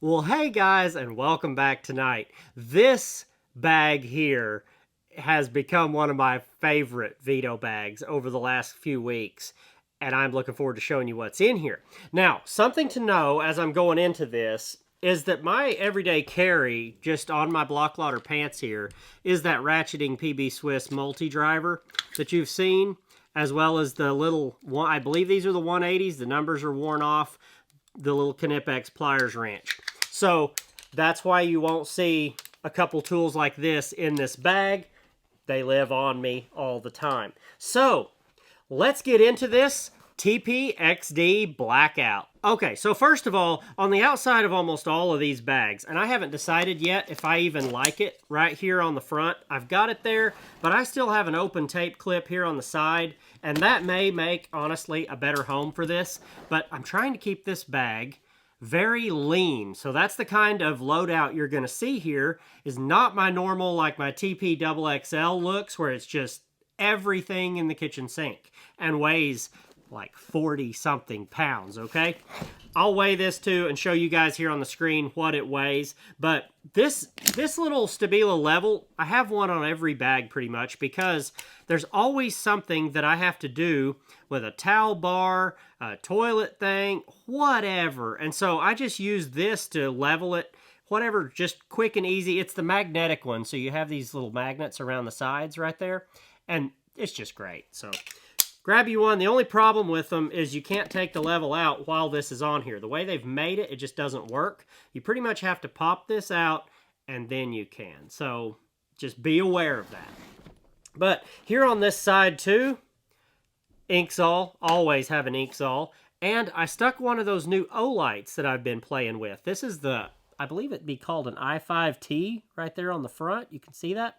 Well, hey guys, and welcome back tonight. This bag here has become one of my favorite Veto bags over the last few weeks, and I'm looking forward to showing you what's in here. Now, something to know as I'm going into this is that my everyday carry, just on my block loader pants here, is that ratcheting PB Swiss multi-driver that you've seen, as well as the little one. I believe these are the 180s. The numbers are worn off. The little Canipex pliers wrench. So that's why you won't see a couple tools like this in this bag. They live on me all the time. So let's get into this TP-XD Blackout. Okay, so first of all, on the outside of almost all of these bags, and I haven't decided yet if I even like it right here on the front. I've got it there, but I still have an open tape clip here on the side, and that may make, honestly, a better home for this, but I'm trying to keep this bag very lean. So that's the kind of loadout you're going to see here, is not my normal, like my TP-XXL looks, where it's just everything in the kitchen sink and weighs like 40 something pounds. Okay, I'll weigh this too and show you guys here on the screen what it weighs. But this little Stabila level, I have one on every bag pretty much, because there's always something that I have to do with a towel bar, a toilet thing, whatever. And so I just use this to level it, whatever, just quick and easy. It's the magnetic one, so you have these little magnets around the sides right there, and it's just great. So grab you one. The only problem with them is you can't take the level out while this is on here. The way they've made it, it just doesn't work. You pretty much have to pop this out and then you can. So just be aware of that. But here on this side too, Inksol, always have an Inksol. And I stuck one of those new O-lights that I've been playing with. This is the, I believe it'd be called an i5T right there on the front. You can see that.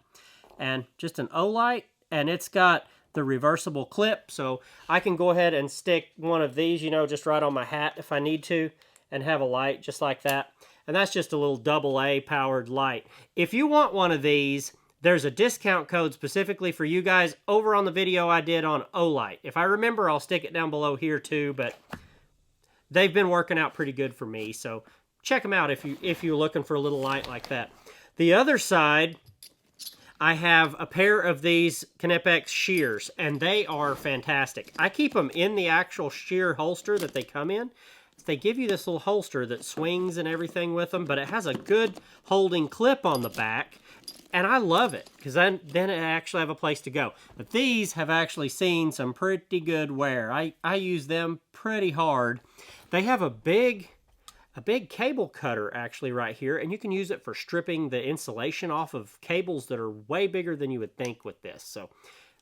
And just an O-light, and it's got the reversible clip, so I can go ahead and stick one of these, you know, just right on my hat if I need to, and have a light just like that. And that's just a little AA powered light. If you want one of these, there's a discount code specifically for you guys over on the video I did on O-Light. If I remember, I'll stick it down below here too, but they've been working out pretty good for me, so check them out if you're looking for a little light like that. The other side, I have a pair of these Canipex Shears, and they are fantastic. I keep them in the actual shear holster that they come in. They give you this little holster that swings and everything with them, but it has a good holding clip on the back, and I love it, because then I actually have a place to go. But these have actually seen some pretty good wear. I use them pretty hard. They have a big cable cutter actually right here, and you can use it for stripping the insulation off of cables that are way bigger than you would think with this. So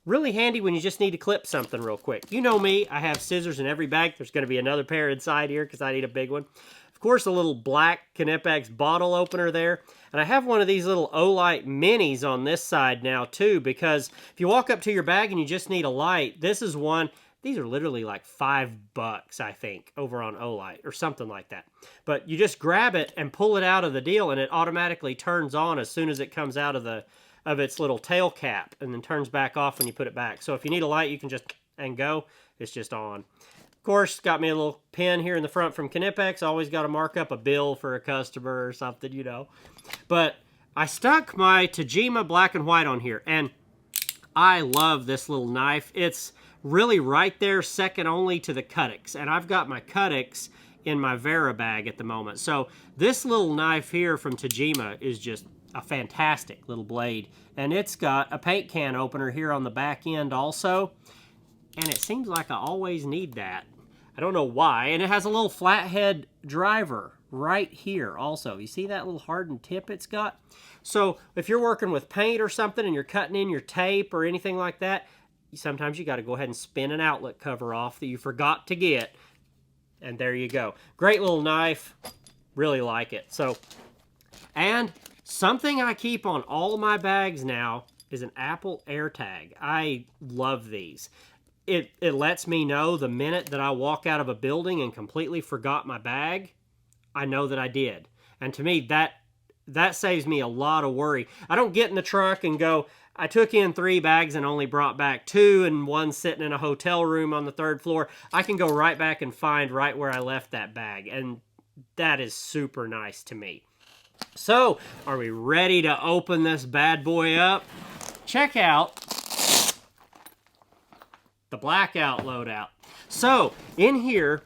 really handy when you just need to clip something real quick. You know me, I have scissors in every bag. There's going to be another pair inside here because I need a big one. Of course, a little black Canipex bottle opener there. And I have one of these little O-Light minis on this side now too, because if you walk up to your bag and you just need a light, this is one. These are literally like $5, I think, over on O-Light or something like that. But you just grab it and pull it out of the deal, and it automatically turns on as soon as it comes out of its little tail cap, and then turns back off when you put it back. So if you need a light, you can just and go. It's just on. Of course, got me a little pin here in the front from Canipex. Always got to mark up a bill for a customer or something, you know. But I stuck my Tajima black and white on here, and I love this little knife. It's really right there, second only to the Cutix, and I've got my Cutix in my Vera bag at the moment. So this little knife here from Tajima is just a fantastic little blade, and it's got a paint can opener here on the back end also, and it seems like I always need that. I don't know why. And it has a little flathead driver right here also. You see that little hardened tip it's got? So if you're working with paint or something and you're cutting in your tape or anything like that, sometimes you got to go ahead and spin an outlet cover off that you forgot to get. And there you go. Great little knife. Really like it. So, and something I keep on all my bags now is an Apple AirTag. I love these. It lets me know the minute that I walk out of a building and completely forgot my bag, I know that I did. And to me, that saves me a lot of worry. I don't get in the truck and go, I took in 3 bags and only brought back 2, and one sitting in a hotel room on the 3rd floor. I can go right back and find right where I left that bag. And that is super nice to me. So, are we ready to open this bad boy up? Check out the Blackout Loadout. So, in here,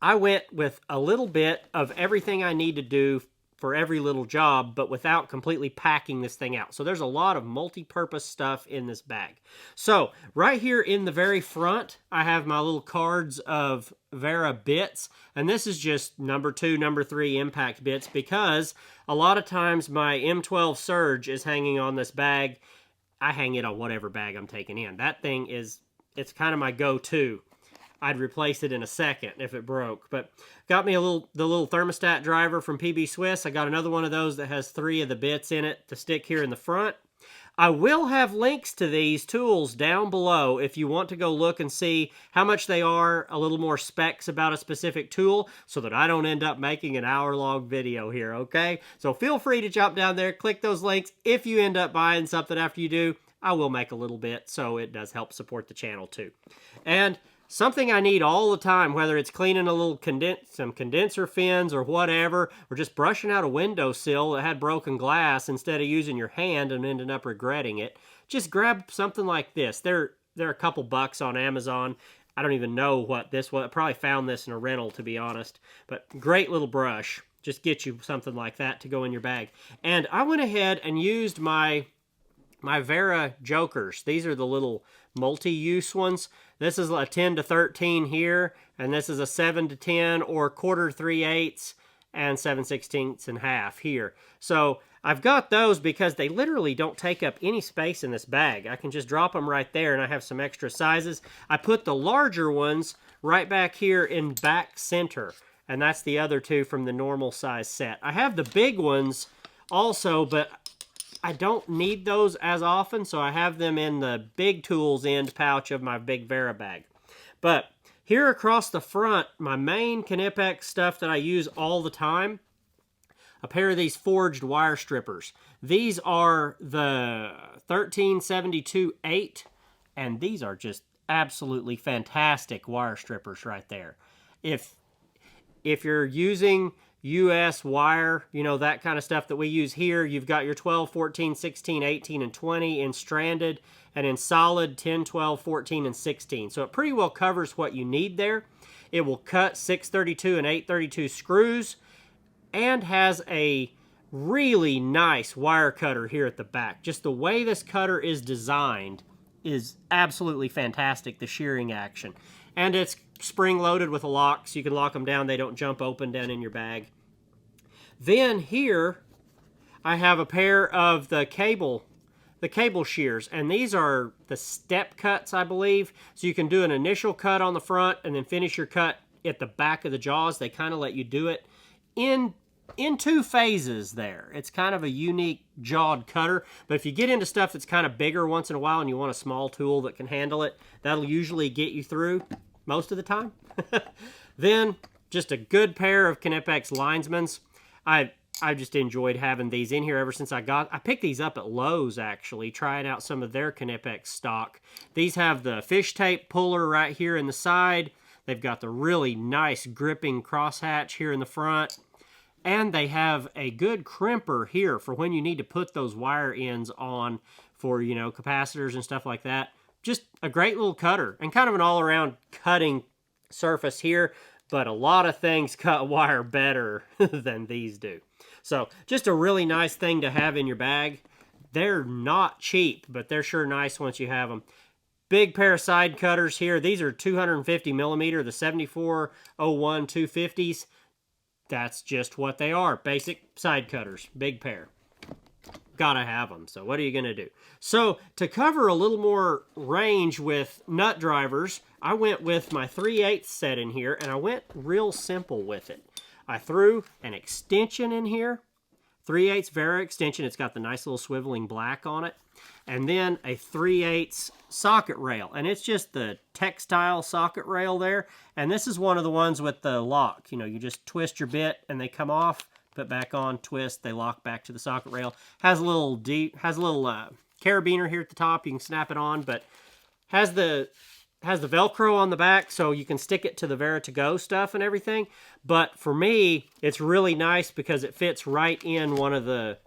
I went with a little bit of everything I need to do for every little job, but without completely packing this thing out. So there's a lot of multi-purpose stuff in this bag. So right here in the very front, I have my little cards of Vera bits, and this is just number 2, number 3 impact bits, because a lot of times my M12 Surge is hanging on this bag. I hang it on whatever bag I'm taking in. That thing is, it's kind of my go-to. I'd replace it in a second if it broke. But got me the little thermostat driver from PB Swiss. I got another one of those that has 3 of the bits in it to stick here in the front. I will have links to these tools down below if you want to go look and see how much they are, a little more specs about a specific tool, so that I don't end up making an hour-long video here, okay? So feel free to jump down there, click those links. If you end up buying something after you do, I will make a little bit, so it does help support the channel too. And something I need all the time, whether it's cleaning a little some condenser fins or whatever, or just brushing out a windowsill that had broken glass instead of using your hand and ending up regretting it, just grab something like this. They're a couple bucks on Amazon. I don't even know what this was. I probably found this in a rental, to be honest. But great little brush. Just get you something like that to go in your bag. And I went ahead and used my Vera Jokers. These are the little multi-use ones. This is a 10 to 13 here, and this is a 7 to 10 or 1/4 3/8 and 7/16 and half here. So I've got those because they literally don't take up any space in this bag. I can just drop them right there, and I have some extra sizes. I put the larger ones right back here in back center, and that's the other 2 from the normal size set. I have the big ones also, but I don't need those as often, so I have them in the big tools end pouch of my big Vera bag. But here across the front, my main Canipex stuff that I use all the time, a pair of these forged wire strippers. These are the 1372-8, and these are just absolutely fantastic wire strippers right there. If you're using US wire, you know, that kind of stuff that we use here, you've got your 12, 14, 16, 18, and 20 in stranded, and in solid 10, 12, 14, and 16. So it pretty well covers what you need there. It will cut 632 and 832 screws, and has a really nice wire cutter here at the back. Just the way this cutter is designed is absolutely fantastic, the shearing action. And it's spring-loaded with a lock, so you can lock them down. They don't jump open down in your bag. Then here, I have a pair of the cable shears, and these are the step cuts, I believe. So you can do an initial cut on the front and then finish your cut at the back of the jaws. They kind of let you do it in 2 phases there. It's kind of a unique jawed cutter, but if you get into stuff that's kind of bigger once in a while and you want a small tool that can handle it, that'll usually get you through most of the time. Then just a good pair of Canipex linesmans. I just enjoyed having these in here ever since I picked these up at Lowe's, actually, trying out some of their Canipex stock. These have the fish tape puller right here in the side. They've got the really nice gripping crosshatch here in the front. And they have a good crimper here for when you need to put those wire ends on for, you know, capacitors and stuff like that. Just a great little cutter, and kind of an all-around cutting surface here, but a lot of things cut wire better than these do. So just a really nice thing to have in your bag. They're not cheap, but they're sure nice once you have them. Big pair of side cutters here. These are 250 millimeter, the 7401 250s. That's just what they are. Basic side cutters. Big pair. Gotta have them. So what are you going to do? So to cover a little more range with nut drivers, I went with my 3/8 set in here, and I went real simple with it. I threw an extension in here. 3/8 Vera extension. It's got the nice little swiveling black on it. And then a 3/8 socket rail. And it's just the textile socket rail there. And this is one of the ones with the lock. You know, you just twist your bit and they come off, put back on, twist, they lock back to the socket rail. Has a little carabiner here at the top. You can snap it on, but has the has the Velcro on the back, so you can stick it to the Veto To-Go stuff and everything. But for me, it's really nice because it fits right in one of the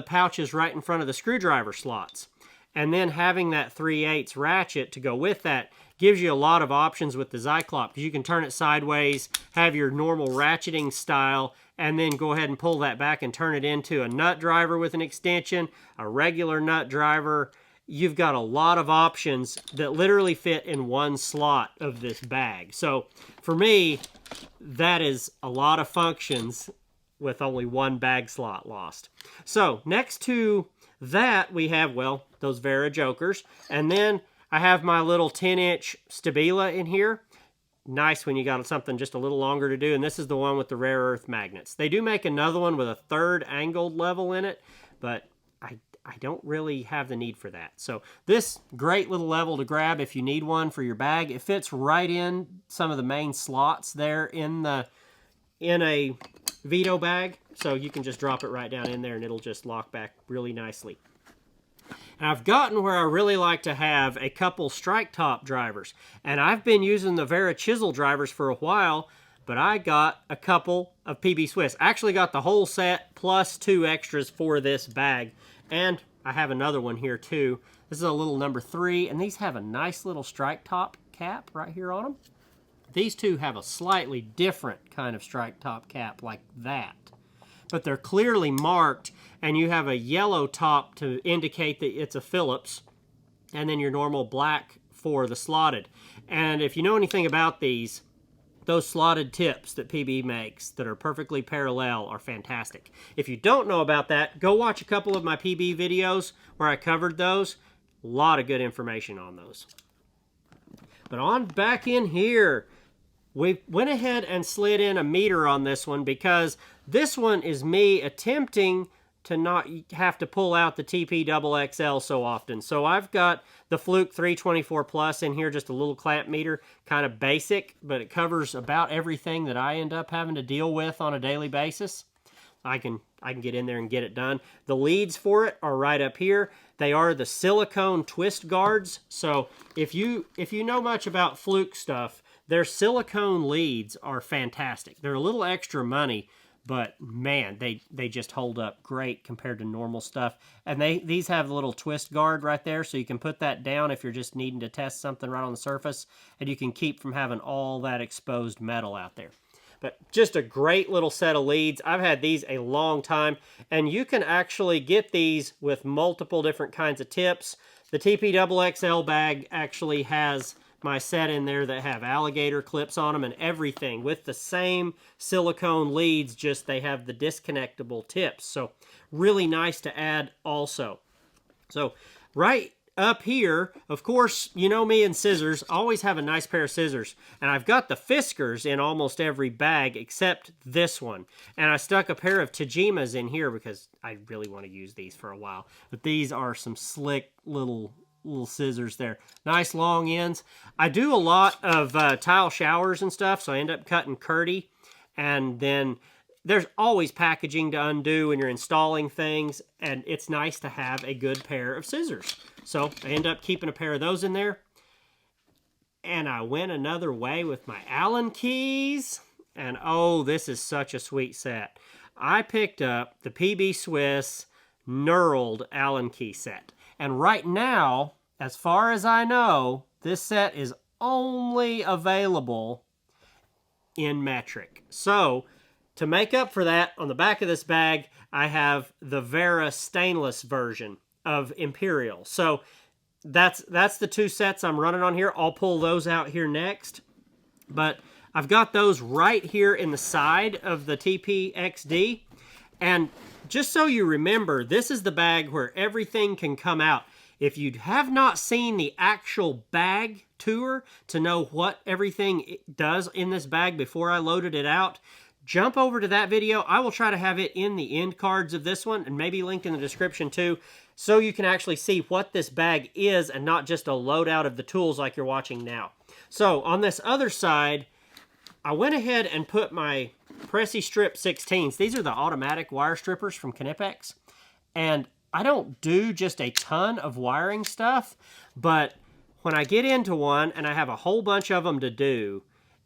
pouches right in front of the screwdriver slots. And then having that 3/8 ratchet to go with that gives you a lot of options with the Zyklop, because you can turn it sideways, have your normal ratcheting style, and then go ahead and pull that back and turn it into a nut driver with an extension, a regular nut driver. You've got a lot of options that literally fit in one slot of this bag. So for me, that is a lot of functions with only one bag slot lost. So next to that, we have, well, those Vera Jokers. And then I have my little 10-inch Stabila in here. Nice when you got something just a little longer to do. And this is the one with the rare earth magnets. They do make another one with a third angled level in it, but I don't really have the need for that. So this great little level to grab if you need one for your bag. It fits right in some of the main slots there in a Veto bag. So you can just drop it right down in there and it'll just lock back really nicely. And I've gotten where I really like to have a couple strike top drivers. And I've been using the Vera chisel drivers for a while, but I got a couple of PB Swiss. I actually got the whole set plus 2 extras for this bag. And I have another one here too. This is a little number 3, and these have a nice little strike top cap right here on them. These two have a slightly different kind of strike top cap like that. But they're clearly marked, and you have a yellow top to indicate that it's a Phillips, and then your normal black for the slotted. And if you know anything about these, those slotted tips that PB makes that are perfectly parallel are fantastic. If you don't know about that, go watch a couple of my PB videos where I covered those. A lot of good information on those. But on back in here, we went ahead and slid in a meter on this one because this one is me attempting to not have to pull out the TP-XXL so often. So I've got the Fluke 324 Plus in here, just a little clamp meter, kind of basic, but it covers about everything that I end up having to deal with on a daily basis. I can get in there and get it done. The leads for it are right up here. They are the silicone twist guards. So if you know much about Fluke stuff, their silicone leads are fantastic. They're a little extra money, but man, they just hold up great compared to normal stuff. And these have the little twist guard right there, so you can put that down if you're just needing to test something right on the surface, and you can keep from having all that exposed metal out there. But just a great little set of leads. I've had these a long time, and you can actually get these with multiple different kinds of tips. The TP-XXL bag actually has my set in there that have alligator clips on them and everything with the same silicone leads, just they have the disconnectable tips. So really nice to add also. So right up here, of course, you know me and scissors, always have a nice pair of scissors. And I've got the Fiskars in almost every bag except this one. And I stuck a pair of Tajimas in here because I really want to use these for a while. But these are some slick little scissors there. Nice long ends. I do a lot of tile showers and stuff, so I end up cutting Curdy. And then there's always packaging to undo when you're installing things, and it's nice to have a good pair of scissors. So I end up keeping a pair of those in there. And I went another way with my Allen keys. And oh, this is such a sweet set. I picked up the PB Swiss knurled Allen key set. And right now, as far as I know, this set is only available in metric. So, to make up for that, on the back of this bag, I have the Vera stainless version of Imperial. So, that's the two sets I'm running on here. I'll pull those out here next. But I've got those right here in the side of the TP-XD. And just so you remember, this is the bag where everything can come out. If you have not seen the actual bag tour to know what everything it does in this bag before I loaded it out, jump over to that video. I will try to have it in the end cards of this one and maybe linked in the description too, so you can actually see what this bag is and not just a loadout of the tools like you're watching now. So on this other side, I went ahead and put my Pressy Strip 16s. These are the automatic wire strippers from Canipex. And I don't do just a ton of wiring stuff, but when I get into one and I have a whole bunch of them to do,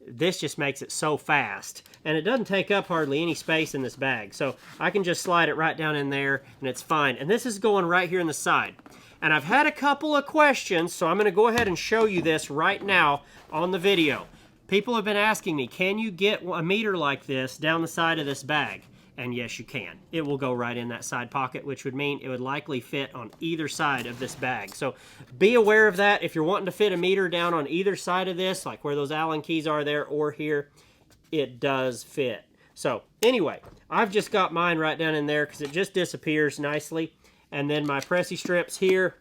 this just makes it so fast. And it doesn't take up hardly any space in this bag. So I can just slide it right down in there and it's fine. And this is going right here in the side. And I've had a couple of questions, so I'm going to go ahead and show you this right now on the video. People have been asking me, can you get a meter like this down the side of this bag? And yes, you can. It will go right in that side pocket, which would mean it would likely fit on either side of this bag. So be aware of that. If you're wanting to fit a meter down on either side of this, like where those Allen keys are there or here, it does fit. So anyway, I've just got mine right down in there because it just disappears nicely. And then my pressy strips here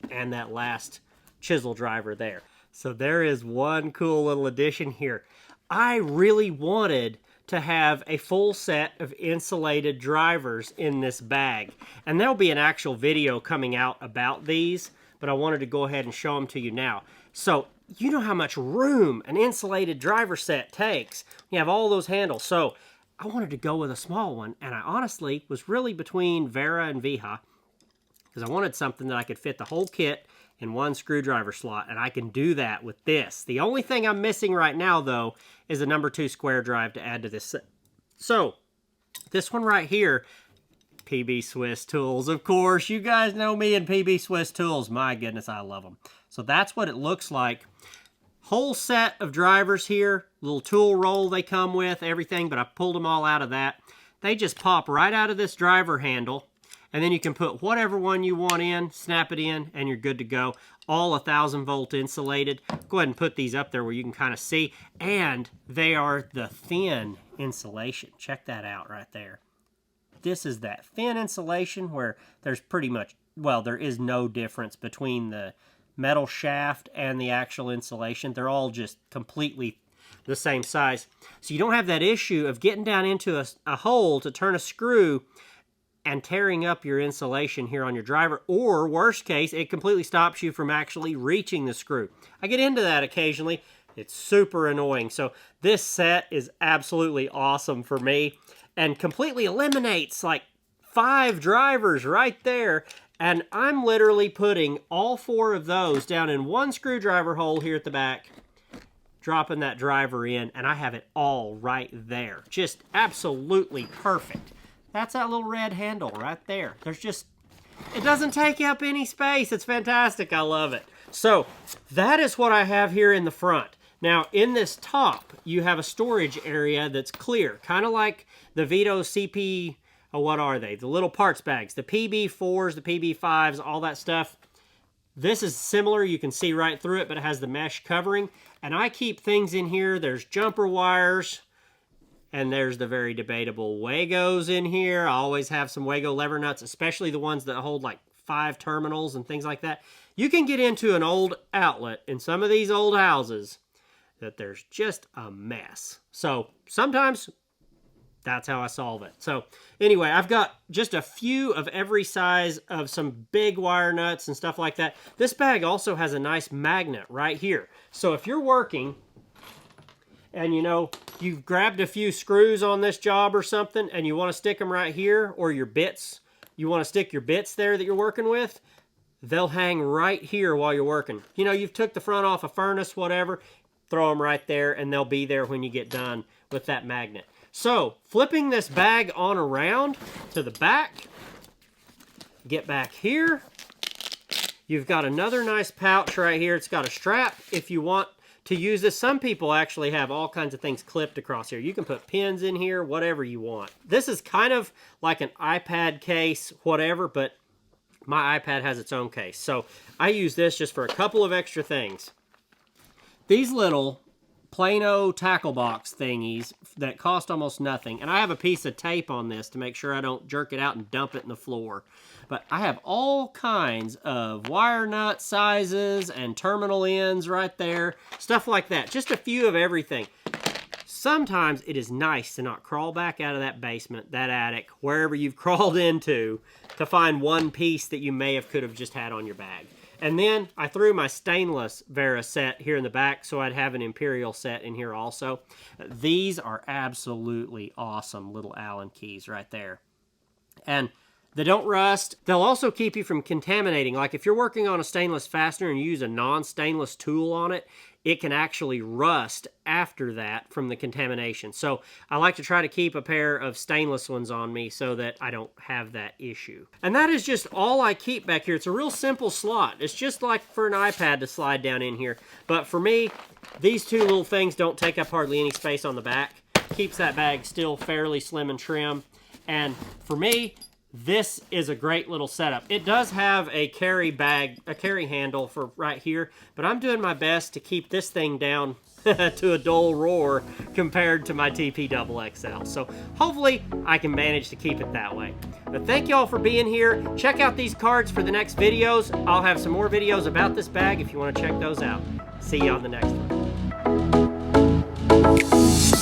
and that last chisel driver there. So there is one cool little addition here. I really wanted to have a full set of insulated drivers in this bag. And there'll be an actual video coming out about these, but I wanted to go ahead and show them to you now. So you know how much room an insulated driver set takes. You have all those handles. So I wanted to go with a small one, and I honestly was really between Vera and Viha because I wanted something that I could fit the whole kit in one screwdriver slot, and I can do that with this. The only thing I'm missing right now, though, is a number 2 square drive to add to this set. So, this one right here, PB Swiss Tools, of course. You guys know me and PB Swiss Tools. My goodness, I love them. So that's what it looks like. Whole set of drivers here, little tool roll they come with, everything, but I pulled them all out of that. They just pop right out of this driver handle. And then you can put whatever one you want in, snap it in, and you're good to go. All 1000 volt insulated. Go ahead and put these up there where you can kind of see. And they are the thin insulation. Check that out right there. This is that thin insulation where there's pretty much, well, there is no difference between the metal shaft and the actual insulation. They're all just completely the same size. So you don't have that issue of getting down into a hole to turn a screw and tearing up your insulation here on your driver, or worst case, it completely stops you from actually reaching the screw. I get into that occasionally. It's super annoying. So this set is absolutely awesome for me and completely eliminates like 5 drivers right there. And I'm literally putting all 4 of those down in one screwdriver hole here at the back, dropping that driver in, and I have it all right there. Just absolutely perfect. That's that little red handle right there. There's just, it doesn't take up any space. It's fantastic. I love it. So that is what I have here in the front. Now in this top, you have a storage area that's clear, kind of like the Veto CP, what are they? The little parts bags, the PB4s, the PB5s, all that stuff. This is similar. You can see right through it, but it has the mesh covering. And I keep things in here. There's jumper wires. And there's the very debatable Wagos in here. I always have some Wago lever nuts, especially the ones that hold like 5 terminals and things like that. You can get into an old outlet in some of these old houses that there's just a mess. So sometimes that's how I solve it. So anyway, I've got just a few of every size of some big wire nuts and stuff like that. This bag also has a nice magnet right here. So if you're working and you know, you've grabbed a few screws on this job or something and you want to stick them right here, or your bits, you want to stick your bits there that you're working with, they'll hang right here while you're working. You know, you've took the front off a furnace, whatever, throw them right there and they'll be there when you get done with that magnet. So, flipping this bag on around to the back, get back here, you've got another nice pouch right here. It's got a strap if you want to use this. Some people actually have all kinds of things clipped across here. You can put pins in here, whatever you want. This is kind of like an iPad case, whatever, but my iPad has its own case. So I use this just for a couple of extra things. These little Plano tackle box thingies that cost almost nothing. And I have a piece of tape on this to make sure I don't jerk it out and dump it in the floor. But I have all kinds of wire nut sizes and terminal ends right there. Stuff like that. Just a few of everything. Sometimes it is nice to not crawl back out of that basement, that attic, wherever you've crawled into to find one piece that you may have could have just had on your bag. And then I threw my stainless Vera set here in the back so I'd have an Imperial set in here also. These are absolutely awesome little Allen keys right there. And They don't rust. They'll also keep you from contaminating. Like if you're working on a stainless fastener and you use a non-stainless tool on it, it can actually rust after that from the contamination. So I like to try to keep a pair of stainless ones on me so that I don't have that issue. And that is just all I keep back here. It's a real simple slot. It's just like for an iPad to slide down in here. But for me, these two little things don't take up hardly any space on the back. Keeps that bag still fairly slim and trim. And for me, this is a great little setup. It does have a carry handle for right here, but I'm doing my best to keep this thing down to a dull roar compared to my TP-XXL. So hopefully I can manage to keep it that way. But thank you all for being here. Check out these cards for the next videos. I'll have some more videos about this bag if you want to check those out. See you on the next one.